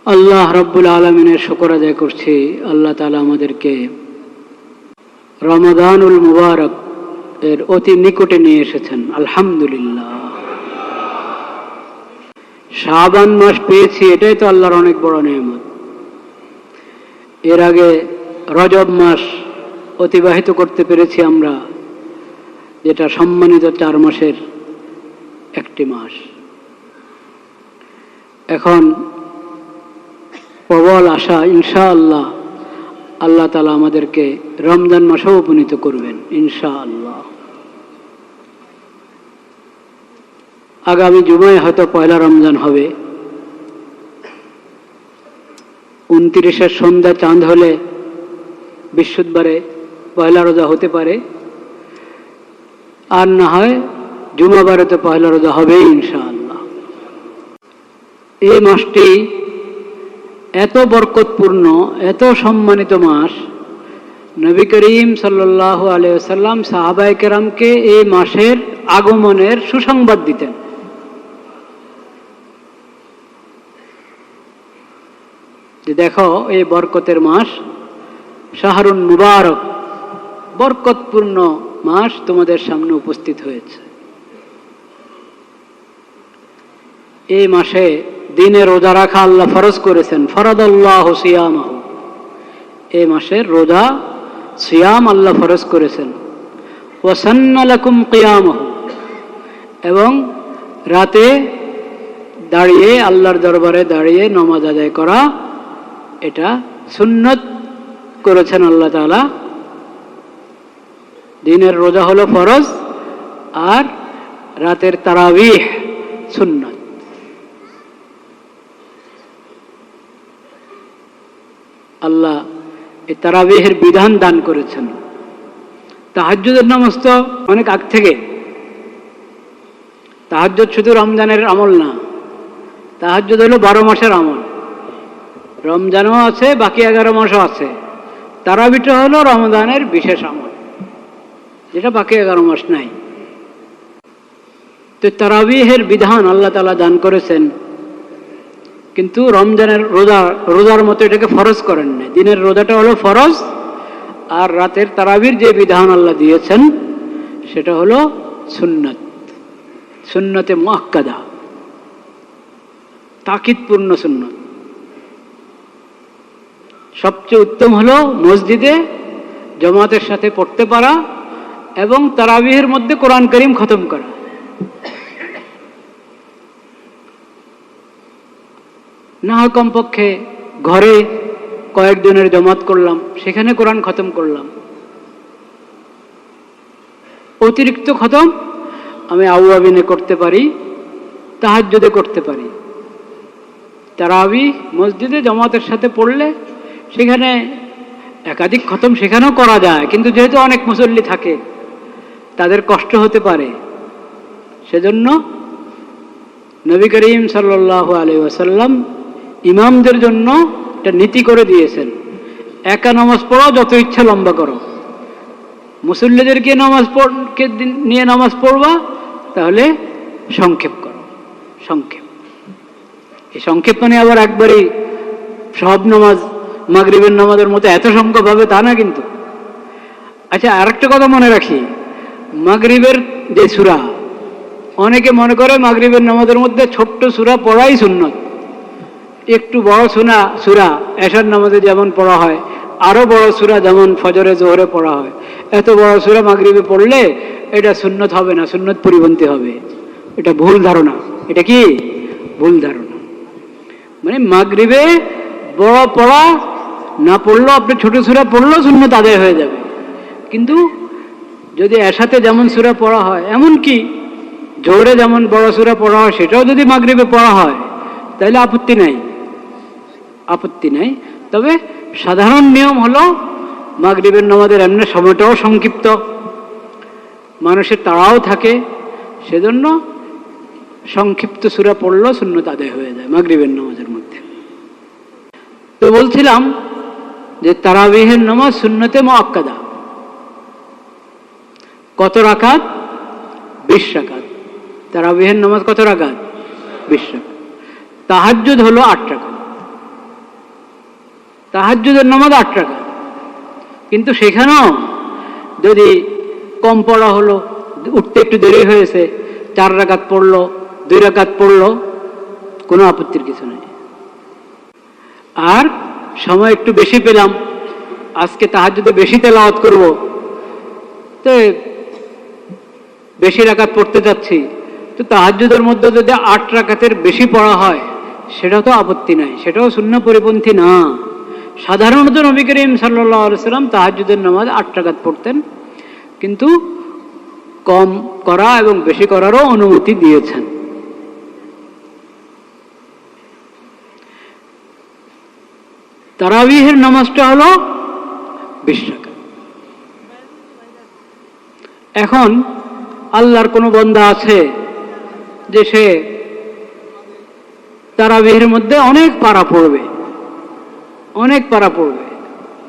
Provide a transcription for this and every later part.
আল্লাহ রাব্বুল আলামিনের শুকর আদায় করছি। আল্লাহ তাআলা আমাদেরকে রমাদানুল মুবারক এর অতি নিকটে নিয়ে এসেছেন, আলহামদুলিল্লাহ। শাবান মাস পেয়েছি, এটাই তো আল্লাহর অনেক বড় নেয়ামত। এর আগে রজব মাস অতিবাহিত করতে পেরেছি আমরা, যেটা সম্মানিত 4 মাসের একটি মাস। এখন প্রবল আশা, ইনশাআল্লাহ আল্লাহ তাআলা আমাদেরকে রমজান মাসেও উপনীত করবেন ইনশাআল্লাহ। আগামী জুমায় হয়তো পয়লা রমজান হবে। 29-এর সন্ধ্যা চাঁদ হলে বৃহস্পতিবারে পয়লা রোজা হতে পারে, আর না হয় জুমাবারে তো পয়লা রোজা হবেই ইনশাআল্লাহ। এই মাসটি এত বরকতপূর্ণ, এত সম্মানিত মাস। নবী করিম সাল্লাল্লাহু আলাইহি ওয়াসাল্লাম সাহাবায়ে কেরামকে এই মাসের আগমনের সুসংবাদ দিতেন। যে দেখো, এই বরকতের মাস, শাহরুন মুবারক, বরকতপূর্ণ মাস তোমাদের সামনে উপস্থিত হয়েছে। এই মাসে দিনে রোজা রাখা আল্লাহ ফরজ করেছেন, ফরাদাল্লাহু সিয়ামাহু। এই মাসের রোজা সিয়াম আল্লাহ ফরজ করেছেন। ওয়া সান্না লাকুম কিয়ামাহু, এবং রাতে দাঁড়িয়ে আল্লাহর দরবারে দাঁড়িয়ে নামাজ আদায় করা, এটা সুন্নত করেছেন আল্লাহ তাআলা। দিনের রোজা হলো ফরজ, আর রাতের তারাবিহ সুন্নত। আল্লাহ এই তারাবিহের বিধান দান করেছেন। তাহাজ্জুদের নামাজ তো অনেক আগ থেকে। তাহাজ্জুদ শুধু রমজানের আমল না, তাহাজ্জুদ হলো 12 মাসের আমল। রমজানও আছে, বাকি 11 মাসও আছে। তারাবিটা হলো রমজানের বিশেষ আমল, যেটা বাকি 11 মাস নাই। তো তারাবিহের বিধান আল্লাহ তাআলা দান করেছেন, কিন্তু রমজানের রোজার মতো এটাকে ফরজ করেন না। দিনের রোজাটা হলো ফরজ, আর রাতের তারাবির যে বিধান আল্লাহ দিয়েছেন সেটা হলো সুন্নত, সুন্নতে মুআক্কাদা, তাকিদপূর্ণ সুন্নত। সবচেয়ে উত্তম হলো মসজিদে জামাতের সাথে পড়তে পারা এবং তারাবিহের মধ্যে কোরআন কারীম খতম করা। না হয় কমপক্ষে ঘরে কয়েকজনের জামাত করলাম, সেখানে কোরআন খতম করলাম। অতিরিক্ত খতম আমি আউয়াবিনে করতে পারি, তাহাজ্জুদে করতে পারি। তারাবি মসজিদে জামাতের সাথে পড়লে সেখানে একাধিক খতম সেখানেও করা যায়, কিন্তু যেহেতু অনেক মুসল্লি থাকে তাদের কষ্ট হতে পারে, সেজন্য নবী করিম সাল্লাল্লাহু আলাইহি ওয়াসাল্লাম ইমামদের জন্য একটা নীতি করে দিয়েছেন, একা নামাজ পড়ো, যত ইচ্ছা লম্বা করো। মুসল্লিদেরকে নিয়ে নামাজ পড়বা, তাহলে সংক্ষেপ করো, সংক্ষেপ। এই সংক্ষেপ মানে আবার একবারই সব নামাজ মাগরিবের নামাজের মতো এত সংখ্যক হবে তা না কিন্তু। আচ্ছা, আরেকটা কথা মনে রাখি, মাগরিবের যে সূরা, অনেকে মনে করে মাগরিবের নামাজের মধ্যে ছোট্ট সূরা পড়াই সুন্নত। একটু বড় সূরা এশার নামাজে যেমন পড়া হয়, আরো বড় সূরা যেমন ফজরে জোহরে পড়া হয়, এত বড় সূরা মাগরিবে পড়লে এটা সুন্নত হবে না, সুন্নত পরিপন্থী হবে। এটা ভুল ধারণা। এটা কি ভুল ধারণা? মানে মাগরিবে বড় পড়া না পড়লেও, আপনি ছোট সূরা পড়লেও সুন্নত আদায় হয়ে যাবে। কিন্তু যদি এশাতে যেমন সূরা পড়া হয়, এমনকি জোহরে যেমন বড় সূরা পড়া হয়, সেটাও যদি মাগরিবে পড়া হয়, তাহলে আপত্তি নাই, আপত্তি নাই। তবে সাধারণ নিয়ম হলো মাগরিবের নামাজের এমনি সময়টাও সংক্ষিপ্ত, মানুষের তাড়াও থাকে, সেজন্য সংক্ষিপ্ত সূরা পড়লেও সুন্নত আদায় হয়ে যায় মাগরিবের নামাজের মধ্যে। তো বলছিলাম যে তারাবিহের নামাজ সুন্নতে মুআক্কাদা। কত রাকাত? 20 রাকাত। তারাবিহের নামাজ কত রাকাত? 20 রাকাত। তাহাজ্জুদ হলো 8 রাকাত। তাহাজ্জুদের নামাজ 8 রাকাত, কিন্তু সেখানেও যদি কম পড়া হলো, উঠতে একটু দেরি হয়েছে, 4 রাকাত পড়লো, 2 রাকাত পড়লো, কোনো আপত্তির কিছু নেই। আর সময় একটু বেশি পেলাম, আজকে তাহাজ্জুদে বেশি তেলাওয়াত করব, তো বেশি রাকাত পড়তে যাচ্ছি, তো তাহাজ্জুদের মধ্যে যদি 8 রাকাতের বেশি পড়া হয় সেটাও তো আপত্তি নাই, সেটাও সুন্নাহ পরিপন্থী না। সাধারণত নবী করিম সাল্লাল্লাহু আলাইহি সাল্লাম তাহাজ্জুদের নামাজ 8 রাকাত পড়তেন, কিন্তু কম করা এবং বেশি করারও অনুমতি দিয়েছেন। তারাবিহের নামাজটা হলো 20 রাকাত। এখন আল্লাহর কোনো বান্দা আছে যে সে তারাবিহের মধ্যে অনেক পারা পড়বে,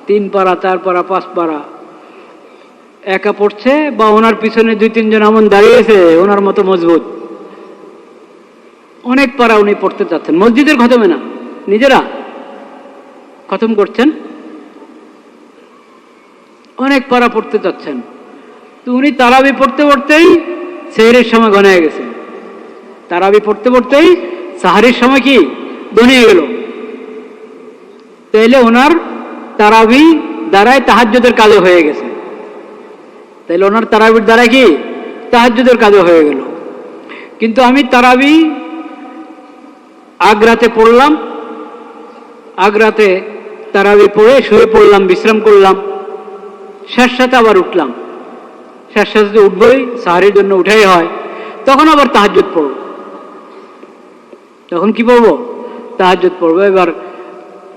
3 পারা, 4 পারা, 5 পারা একা পড়ছে, বা ওনার পিছনে 2-3 জন এমন দাঁড়িয়েছে ওনার মতো মজবুত, অনেক পারা উনি পড়তে চাচ্ছেন, মসজিদের খতমে না, নিজেরা খতম করছেন, অনেক পারা পড়তে চাচ্ছেন। তো উনি তারাবি পড়তে পড়তেই সেহরির সময় ঘনিয়ে গেছে, তারাবি পড়তে পড়তেই সাহারির সময় কি ঘনিয়ে গেল, তাইলে ওনার তারাবি দ্বারাই তাহাজ্জুদের কাজও হয়ে গেছে, তাইলে ওনার তারাবির দ্বারা কি তাহাজ্জুদের কাজও হয়ে গেল। কিন্তু আমি তারাবি আগ্রাতে পড়লাম, আগ্রাতে তারাবি পড়ে শুয়ে পড়লাম, বিশ্রাম করলাম, শেষ সাথে আবার উঠলাম, শেষ সাথে উঠবই, সাহারির জন্য উঠাই হয়, তখন আবার তাহাজ্জুদ পড়ব, তখন কি পড়বো, তাহাজ্জুদ পড়বো। এবার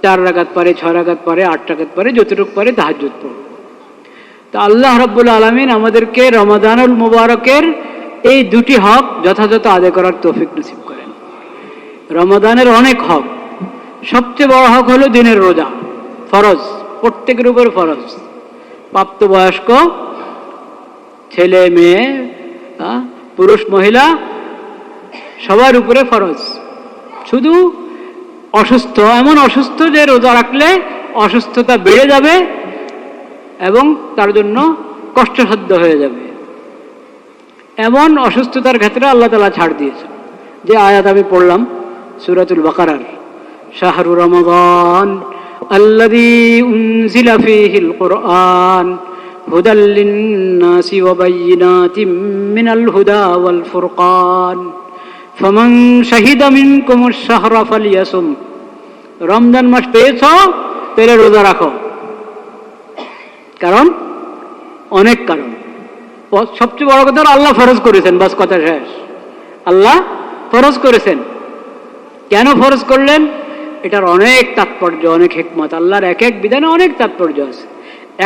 4 রাকাত পারে, 6 রাকাত পারে, 8 রাকাত পারে, যতটুকু পারে তাহাজ্জুদ পড়ব। তো আল্লাহ রাব্বুল আলামিন আমাদেরকে রমাদানুল মুবারকের এই 2টি হক যথাযথ আদায় করার তৌফিক নসিব করেন। রমাদানের অনেক হক, সবচেয়ে বড় হক হলো দিনের রোজা, ফরজ, প্রত্যেকের উপর ফরজ, প্রাপ্তবয়স্ক ছেলে মেয়ে, পুরুষ মহিলা সবার উপরে ফরজ। শুধু অসুস্থ, এমন অসুস্থ যে রোজা রাখলে অসুস্থতা বেড়ে যাবে এবং তার জন্য কষ্টসাধ্য হয়ে যাবে, এমন অসুস্থতার ক্ষেত্রে আল্লাহ তাআলা ছাড় দিয়েছেন। যে আয়াত আমি পড়লাম সূরাতুল বাকারার, শাহরু রমাদান আল্লাযী উনজিলা ফীহিল কুরআন হুদাল লিন-নাসি ওয়া বায়্যিনাতিম মিনাল হুদা ওয়াল ফুরকান ফামান শাহিদা মিনকুমুশ শাহরা ফালিয়াসুম। রমজান মাস পেয়েছো, তাহলে রোজা রাখো, কারণ অনেক কারণ, সবচেয়ে বড় কথা আল্লাহ ফরজ করেছেন, বাস কথা শেষ। আল্লাহ ফরজ করেছেন, কেন ফরজ করলেন এটার অনেক তাৎপর্য, অনেক হিকমত, আল্লাহর এক এক বিধানে অনেক তাৎপর্য আছে।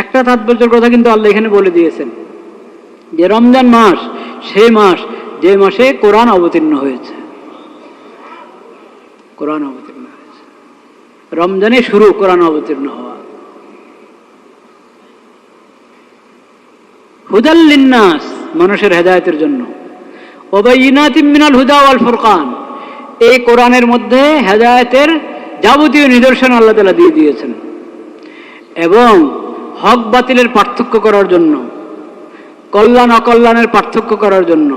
একটা তাৎপর্যের কথা কিন্তু আল্লাহ এখানে বলে দিয়েছেন, যে রমজান মাস সেই মাস যে মাসে কোরআন অবতীর্ণ হয়েছে, কোরআন অবতীর্ণ হয়েছে, রমজানে শুরু কোরআন অবতীর্ণ হওয়া। হুদাল লিন্নাস, মানুষের হেদায়েতের জন্য, ওয়া বায়্যিনাতিম মিনাল হুদা ওয়াল ফুরকান, এই কোরআনের মধ্যে হেদায়েতের যাবতীয় নিদর্শন আল্লাহ তাআলা দিয়ে দিয়েছেন, এবং হক বাতিলের পার্থক্য করার জন্য, কল্যাণ অকল্যাণের পার্থক্য করার জন্য,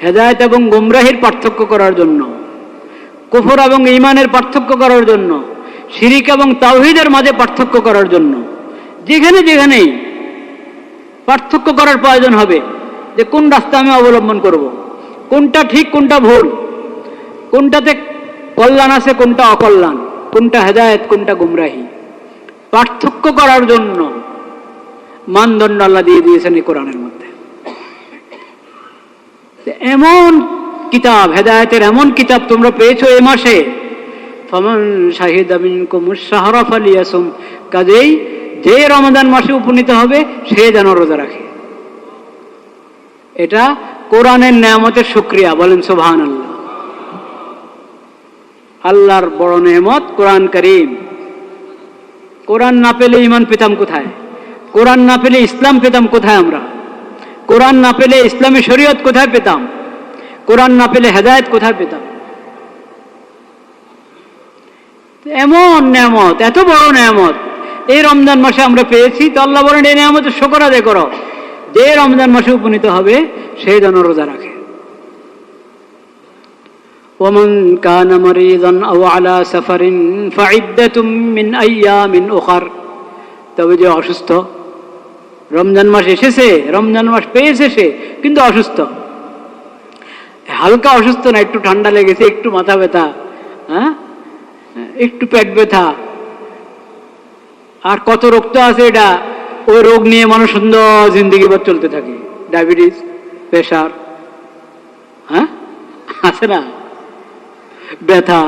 হেদায়েত এবং গোমরাহির পার্থক্য করার জন্য, কুফর এবং ঈমানের পার্থক্য করার জন্য, শিরিক এবং তাওহীদের মাঝে পার্থক্য করার জন্য, যেখানে যেখানেই পার্থক্য করার প্রয়োজন হবে, যে কোন রাস্তা আমি অবলম্বন করব, কোনটা ঠিক কোনটা ভুল, কোনটাতে কল্যাণ আছে কোনটা অকল্যাণ, কোনটা হেদায়েত কোনটা গুমরাহি, পার্থক্য করার জন্য মানদণ্ড আল্লাহ দিয়ে দিয়েছেন এই কোরআনের মধ্যে। এমন কিতাব, হেদায়েতের এমন কিতাব তোমরা পেয়েছো এই মাসে, ফামান শাহিদা মিনকুমুশ শাহরা ফালিয়াসুম, কাজেই যে রমাদান মাসে উপনীত হবে সে যেন রোজা রাখে। এটা কোরআনের নেয়ামতের শুকরিয়া, বলেন সুবহানাল্লাহ। আল্লাহর বড় নেয়ামত কোরআন কারীম। কোরআন না পেলে ঈমান পেতাম কোথায়? কোরআন না পেলে ইসলাম পেতাম কোথায়? আমরা কোরআন না পেলে ইসলামী শরীয়ত কোথায় পেতাম? কোরআন না পেলে হেদায়েত কোথায় পেতাম? এমন নেয়ামত, এত বড় নেয়ামত এই রমজান মাসে আমরা পেয়েছি, তো আল্লাহ বলেন এই নেয়ামতের শুকর আদায় করো। যে রমজান মাসে উপনীত হবে সেই যেন রোজা রাখে। ওয়ামান কানা মারিদান আও আলা সাফারিন ফাইদ্দাতুম মিন আইয়ামিন উখার। তবে যে অসুস্থ, রমজান মাস এসেছে, রমজান মাস পেয়েছে সে, কিন্তু অসুস্থ, হালকা অসুস্থ না, একটু ঠান্ডা লেগেছে, একটু মাথা ব্যথা, হ্যাঁ, একটু পেট ব্যথা, আর কত রোগ তো আছে, এটা ওই রোগ নিয়ে মানুষ সুন্দর জিন্দগি ভর চলতে থাকে। ডায়াবেটিস, প্রেশার, হ্যাঁ আছে না, ব্যথা,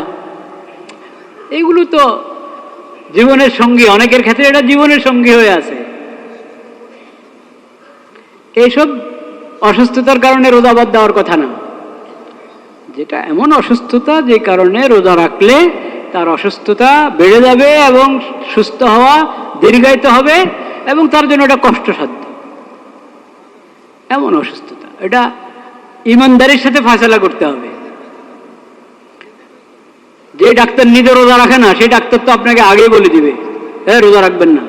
এইগুলো তো জীবনের সঙ্গী, অনেকের ক্ষেত্রে এটা জীবনের সঙ্গী হয়ে আছে। এইসব অসুস্থতার কারণে রোজা বাদ দেওয়ার কথা না। যেটা এমন অসুস্থতা যে কারণে রোজা রাখলে তার অসুস্থতা বেড়ে যাবে এবং সুস্থ হওয়া দীর্ঘায়িত হবে এবং তার জন্য এটা কষ্টসাধ্য, এমন অসুস্থতা, এটা ইমানদারির সাথে ফয়সালা করতে হবে। যে ডাক্তার নিজে রোজা রাখে না, সেই ডাক্তার তো আপনাকে আগেই বলে দিবে রোজা রাখবেন না।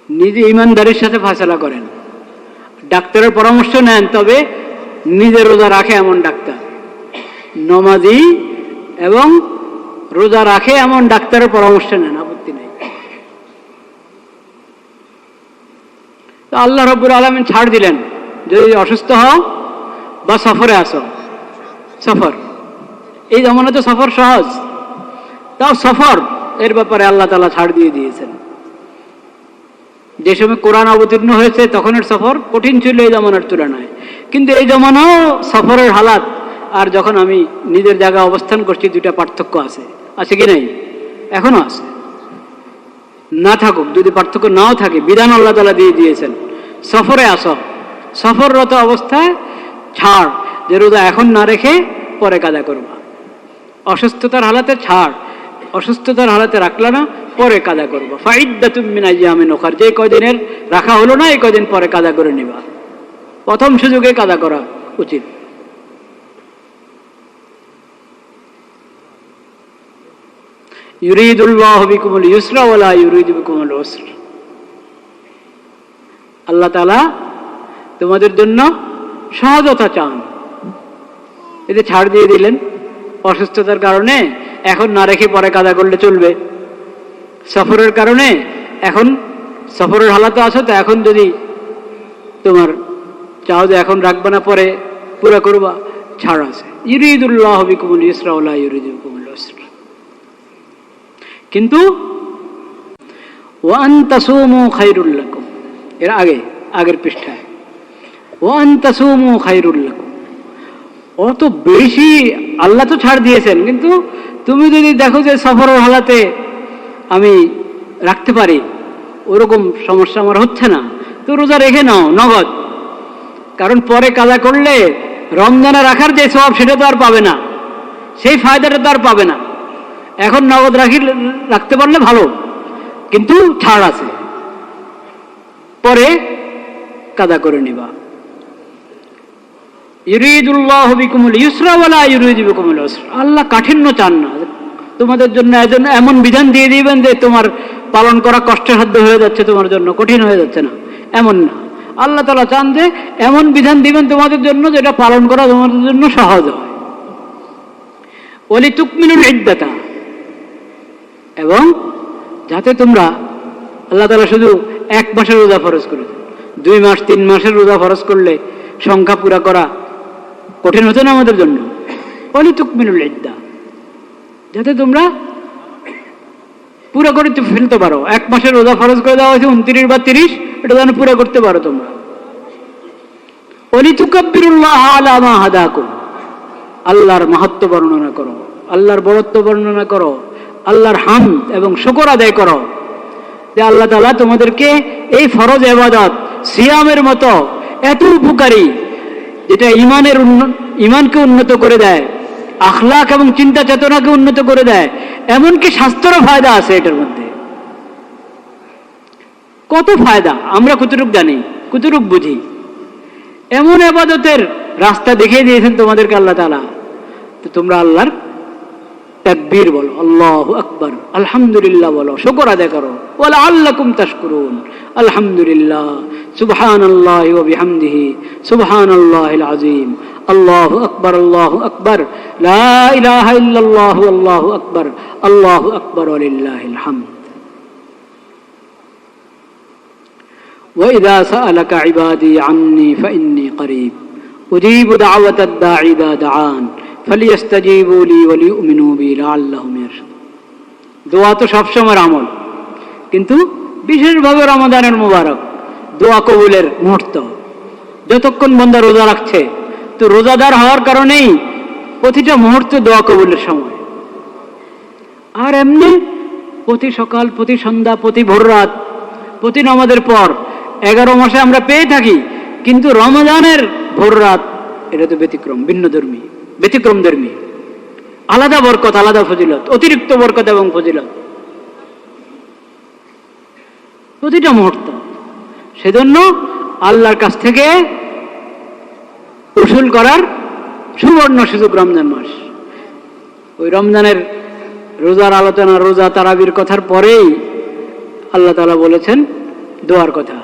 নিজে ইমানদারির সাথে ফয়সালা করেন, ডাক্তারের পরামর্শ নেন, তবে নিজে রোজা রাখে এমন ডাক্তার, নমাজি এবং রোজা রাখে এমন ডাক্তারের পরামর্শ নেন, আপত্তি নেই। তো আল্লাহ রাব্বুল আলামিন ছাড় দিলেন, যদি অসুস্থ হও বা সফরে আসো, সফর, এই জমানা তো সফর সহজ, তাও সফর এর ব্যাপারে আল্লাহ তাআলা ছাড় দিয়ে দিয়েছেন। যে সময় কোরআন অবতীর্ণ হয়েছে তখনের সফর কঠিন ছিল এই জমানার তুলনায়, কিন্তু এই জমানাও সফরের হালাত আর যখন আমি নিজের জায়গায় অবস্থান করছি দুইটা পার্থক্য আছে, আছে কি নাই? এখনো আছে, না থাকুক, যদি পার্থক্য নাও থাকে, বিধান আল্লাহ তাআলা দিয়ে দিয়েছেন, সফরে আসো, সফররত অবস্থায় ছাড়, যে রোজা এখন না রেখে পরে কাজা করবা। অসুস্থতার হালাতে ছাড়, অসুস্থতার হালাতে রাখলা না, পরে কাজা করবা। ফাইদ্দাতুম মিন আইয়ামিন উখার, যে কয়দিনের রাখা হলো না এই কয়দিন পরে কাজা করে নিবা। প্রথম সুযোগে কাজা করা উচিত। ইউরিদুল্লাহু বিকুমুল ইউসরা ওয়ালা ইউরিদু বিকুমুল উসর। আল্লাহ তাআলা তোমাদের জন্য সহজতা চান, এতে ছাড় দিয়ে দিলেন। অসুস্থতার কারণে এখন না রেখে পরে কাজা করলে চলবে, সফরের কারণে এখন সফরের হালাতে আছো, তো এখন যদি তোমার চাও যে এখন রাখবা না পরে পুরা করবা, ছাড় আছে। ইউরিদুল্লাহু বিকুমুল ইউসরা ওয়ালা ইউরিদু বিকুমুল উসর। কিন্তু ওয়া আন তাসুমু খায়রুল লাকুম, এর আগের পৃষ্ঠায় ওয়া আন তাসুমু খায়রুল লাকুম, অত বেশি আল্লাহ তো ছাড় দিয়েছেন, কিন্তু তুমি যদি দেখো যে সফরের হালাতে আমি রাখতে পারি, ওরকম সমস্যা আমার হচ্ছে না, তো রোজা রেখে নাও নগদ। কারণ পরে কাজা করলে রমজানে রাখার যে সওয়াব সেটা তো আর পাবে না, সেই ফায়দাটা তো আর পাবে না। এখন নগদ রাখতে পারলে ভালো, কিন্তু ছাড় আছে, পরে কাজা করে নিবা। ইউরিদুল্লাহু বিকুমুল ইউসরা ওয়ালা ইউরিদু বিকুমুল উসর। আল্লাহ কাঠিন্য চান না, তোমাদের জন্য এমন বিধান দিয়ে দিবেন যে তোমার পালন করা কষ্টসাধ্য হয়ে যাচ্ছে, তোমার জন্য কঠিন হয়ে যাচ্ছে, না, এমন না। আল্লাহ তাআলা চান যে এমন বিধান দিবেন তোমাদের জন্য যেটা পালন করা তোমাদের জন্য সহজ হয়। ওয়ালিতুকমিলুল ইদ্দাতা, এবং যাতে তোমরা, আল্লাহ তাআলা শুধু 1 মাসের রোজা ফরজ করেছেন, 2 মাস 3 মাসের রোজা ফরজ করলে সংখ্যা পুরা করা কঠিন হতো না আমাদের জন্য। ওয়ালিতুকমিলুল ইদ্দা, যাতে তোমরা পুরো করে ফেলতে পারো। 1 মাসের রোজা ফরজ করে দেওয়া হয়েছে 29 বা 30, এটা যেন পুরো করতে পারো তোমরা। ওয়ালিতুকাব্বিরুল্লাহ আলা মা হাদাকুম, আল্লাহর মাহাত্ম্য বর্ণনা করো, আল্লাহর বড়ত্ব বর্ণনা করো, আল্লাহর হামদ এবং শুকর আদায় করো যে আল্লাহ তাআলা তোমাদেরকে এই ফরজ ইবাদত সিয়ামের মতো এত উপকারী, যেটা ইমানকে উন্নত করে দেয়, আখলাক এবং চিন্তা চেতনাকে উন্নত করে দেয়, এমনকি স্বাস্থ্যেরও ফায়দা আছে এটার মধ্যে। কত ফায়দা আমরা কতটুক জানি, কতটুক বুঝি। এমন ইবাদতের রাস্তা দেখিয়ে দিয়েছেন তোমাদেরকে আল্লাহ তাআলা, তো তোমরা আল্লাহর তাকবীর বলো, আল্লাহু আকবার, আলহামদুলিল্লাহ বলো, শুকর আদায় করো, ওয়ালা আল্লাকুম তাশকুরুন, আলহামদুলিল্লাহ, সুবহানাল্লাহি ওয়া বিহামদিহি, সুবহানাল্লাহিল আযীম, আল্লাহু আকবার, লা ইলাহা ইল্লাল্লাহু আল্লাহু আকবার ওয়ালিল্লাহিল হামদ। وإذا سألك عبادي عني فإني قريب أجيب دعوة الداعي إذا دعان فليستجيبوا لي وليؤمنوا بي لعلهم يرشدون। দোয়া তো সবসময় আমল, কিন্তু বিশেষভাবে রমাদানের মুবারক দোয়া কবুলের মুহূর্ত। যতক্ষণ বান্দা রোজা রাখছে, তো রোজাদার হওয়ার কারণেই প্রতিটা মুহূর্ত দোয়া কবুলের সময়। আর এমনি প্রতি সকাল, প্রতি সন্ধ্যা, প্রতি ভোর রাত, প্রতি নামাজের পর 11 মাসে আমরা পেয়ে থাকি, কিন্তু রমজানের ভোর রাত এটা তো ব্যতিক্রম, ব্যতিক্রম ধর্মী, আলাদা বরকত, আলাদা ফজিলত, অতিরিক্ত বরকত এবং ফজিলত প্রতিটা মুহূর্ত। সেজন্য আল্লাহর কাছ থেকে উসুল করার সুবর্ণ সুযোগ রমজান মাস। ওই রমজানের রোজার আলোচনা, রোজা তারাবির কথার পরেই আল্লাহ তাআলা বলেছেন দোয়ার কথা।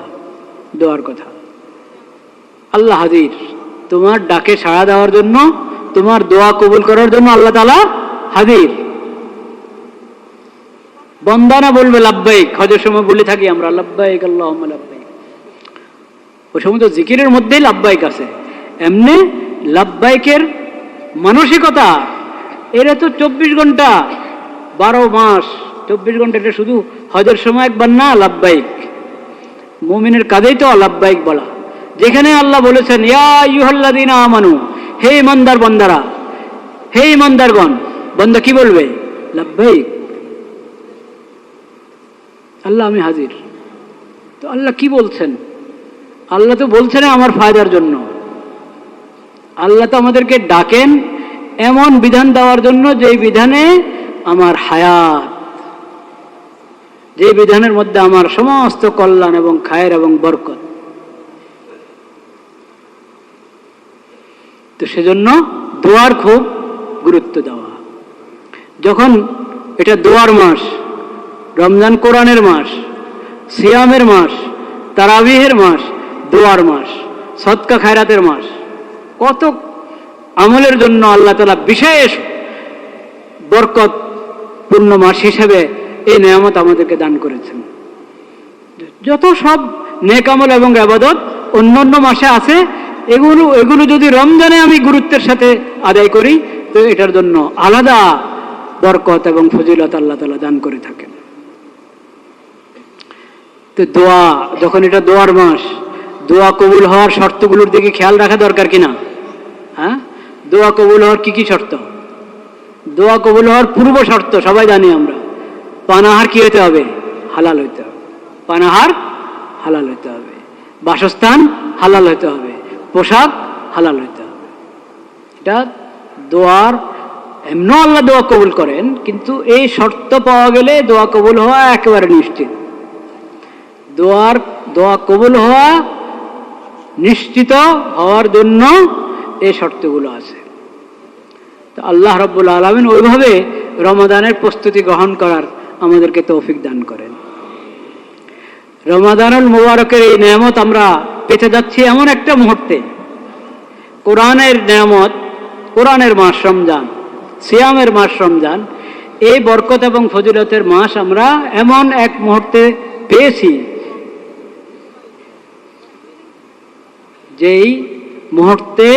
আল্লাহ হাজির, তোমার ডাকে সাড়া দেওয়ার জন্য, তোমার দোয়া কবুল করার জন্য আল্লাহ তাআলা হাজির। বন্দানা বলবে লাব্বাইক, হজের সময় বলে থাকি আমরা লাব্বাইক আল্লাহুম্মা লাব্বাইক, ওই সময় তো জিকিরের মধ্যেই লাব্বাইক আছে। এমনি লাব্বাইকের মানসিকতা, এরা তো 24 ঘন্টা 12 মাস 24 ঘন্টা, এটা শুধু হজের সময় একবার না, লাব্বাইক মুমিনের কাঁধেই তো লাব্বাইক বলা। যেখানে আল্লাহ বলেছেন ইয়া আইয়ুহাল্লাযীনা আমানু, হে ইমানদার বান্দারা, হে ইমানদারগণ, বান্দা কি বলবে? লাব্বাইক, আল্লাহ আমি হাজির। তো আল্লাহ কি বলছেন? আল্লাহ তো বলছেন আমার ফায়দার জন্য। আল্লাহ তো আমাদেরকে ডাকেন এমন বিধান দেওয়ার জন্য, যেই বিধানে আমার হায়াত, যে বিধানের মধ্যে আমার সমস্ত কল্যাণ এবং খায়ের এবং বরকত। তো সেজন্য দোয়ার খুব গুরুত্ব দেওয়া। যখন এটা দোয়ার মাস, রমজান কোরআনের মাস, সিয়ামের মাস, তারাবিহের মাস, দোয়ার মাস, সদকা খায়রাতের মাস, কত আমলের জন্য আল্লাহ তাআলা বিশেষ বরকত পূর্ণ মাস হিসেবে এই নেয়ামত আমাদেরকে দান করেছেন। যত সব নেক আমল এবং ইবাদত অন্যান্য মাসে আছে, এগুলো যদি রমজানে আমি গুরুত্বের সাথে আদায় করি, তো এটার জন্য আলাদা বরকত এবং ফজিলত আল্লাহ তাআলা দান করে থাকেন। তো দোয়া, যখন এটা দোয়ার মাস, দোয়া কবুল হওয়ার শর্তগুলোর দিকে খেয়াল রাখা দরকার কিনা? হ্যাঁ, দোয়া কবুল হওয়ার কি কি শর্ত? দোয়া কবুল হওয়ার পূর্ব শর্ত সবাই জানি আমরা। পানাহার কি হতে হবে? হালাল হইতে হবে। পানাহার হালাল হইতে হবে, বাসস্থান হালাল হইতে হবে, পোশাক হালাল হইতে হবে। এটা দোয়ার, এমনও আল্লাহ দোয়া কবুল করেন, কিন্তু এই শর্ত পাওয়া গেলে দোয়া কবুল হওয়া একেবারে নিশ্চিত। দোয়া কবুল হওয়া নিশ্চিত হওয়ার জন্য এই শর্তগুলো আছে। তো আল্লাহ রাব্বুল আলামিন ওইভাবে রমাদানের প্রস্তুতি গ্রহণ করার আমাদেরকে তৌফিক দান করেন। রমাদানুল মুবারকের এই নেয়ামত আমরা পেতে যাচ্ছি এমন একটা মুহূর্তে, কোরআনের নেয়ামত, কোরআনের মাস রমজান, সিয়ামের মাস রমজান, এই বরকত এবং ফজিলতের মাস আমরা এমন এক মুহূর্তে পেয়েছি, যেই মুহূর্তে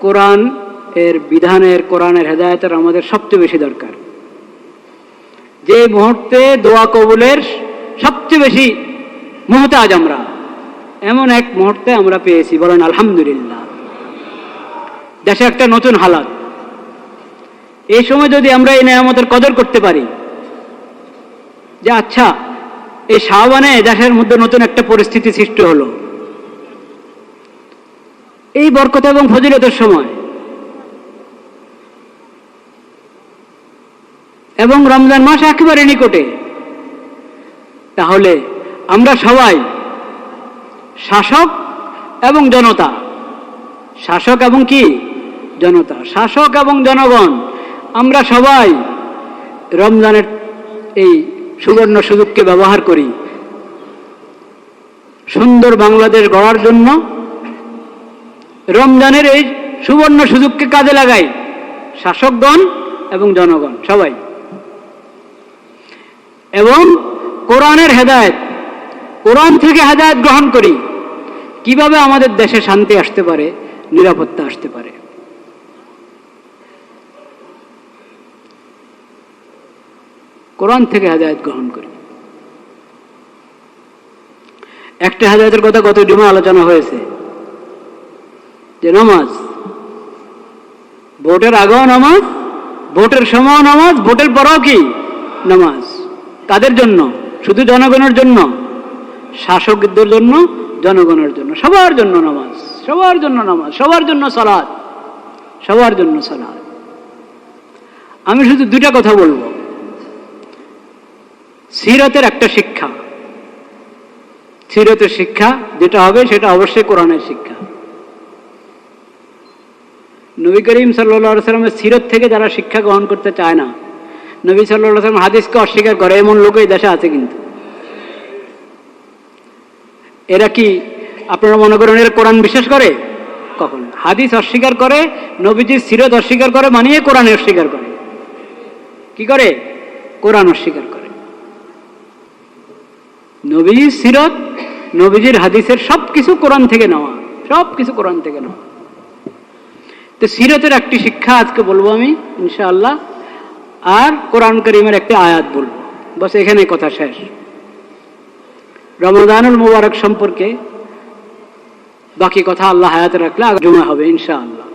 কোরআন এর বিধানের, কোরআনের হেদায়েতের আমাদের সবচেয়ে বেশি দরকার। যে মুহূর্তে দোয়া কবুলের সবচেয়ে বেশি মুহতাজ আমরা, এমন এক মুহূর্তে আমরা পেয়েছি। বলেন আলহামদুলিল্লাহ। দেশে একটা নতুন হালাত, এই সময় যদি আমরা এই নেয়ামতের কদর করতে পারি, যে আচ্ছা এই শাবানে দেশের মধ্যে নতুন একটা পরিস্থিতি সৃষ্টি হলো, এই বরকত এবং ফজিলতের সময়, এবং রমজান মাস একেবারে নিকটে, তাহলে আমরা সবাই শাসক এবং জনতা, শাসক এবং কি জনতা, শাসক এবং জনগণ, আমরা সবাই রমজানের এই সুবর্ণ সুযোগকে ব্যবহার করি সুন্দর বাংলাদেশ গড়ার জন্য। রমজানের এই সুবর্ণ সুযোগকে কাজে লাগাই শাসকগণ এবং জনগণ সবাই, এবং কোরআনের হেদায়েত, কোরআন থেকে হেদায়েত গ্রহণ করি কিভাবে আমাদের দেশে শান্তি আসতে পারে, নিরাপত্তা আসতে পারে। কোরআন থেকে হেদায়েত গ্রহণ করি। একটা হেদায়েতের কথা গত জুমা আলোচনা হয়েছে যে নামাজ, ভোটের আগেও নামাজ, ভোটের সময়ও নামাজ, ভোটের পরেও কি নামাজ। কাদের জন্য? শুধু জনগণের জন্য? শাসকদের জন্য, জনগণের জন্য, সবার জন্য নামাজ, সবার জন্য নামাজ, সবার জন্য সালাত, সবার জন্য সালাত। আমি শুধু দুইটা কথা বলবো। সিরাতের একটা শিক্ষা, সিরাতের শিক্ষা যেটা হবে সেটা অবশ্যই কোরআনের শিক্ষা। নবী করিম সাল্লাল্লাহু আলাইহি ওয়াসাল্লামের সিরাত থেকে যারা শিক্ষা গ্রহণ করতে চায় না, নবী সাল্লাল্লাহু আলাইহি ওয়াসাল্লাম হাদিসকে অস্বীকার করে, এমন লোক এই দেশে আছে। কিন্তু এরা কি আপনারা মনে করেন এরা কোরআন বিশ্বাস করে? কখন? হাদিস অস্বীকার করে, নবীজির সিরাত অস্বীকার করে, মানিয়ে কোরআন অস্বীকার করে। কি করে? কোরআন অস্বীকার করে। নবীজির সিরাত, নবীজির হাদিসের সবকিছু কোরআন থেকে নেওয়া, সবকিছু কোরআন থেকে নেওয়া। তো সিরাতের একটি শিক্ষা আজকে বলবো আমি ইনশাআল্লাহ, আর কোরআন কারীমের একটি আয়াত বলবো, বাস এখানে কথা শেষ। রমাদানুল মুবারক সম্পর্কে বাকি কথা আল্লাহ হায়াতে রাখলে জমা হবে ইনশাআল্লাহ।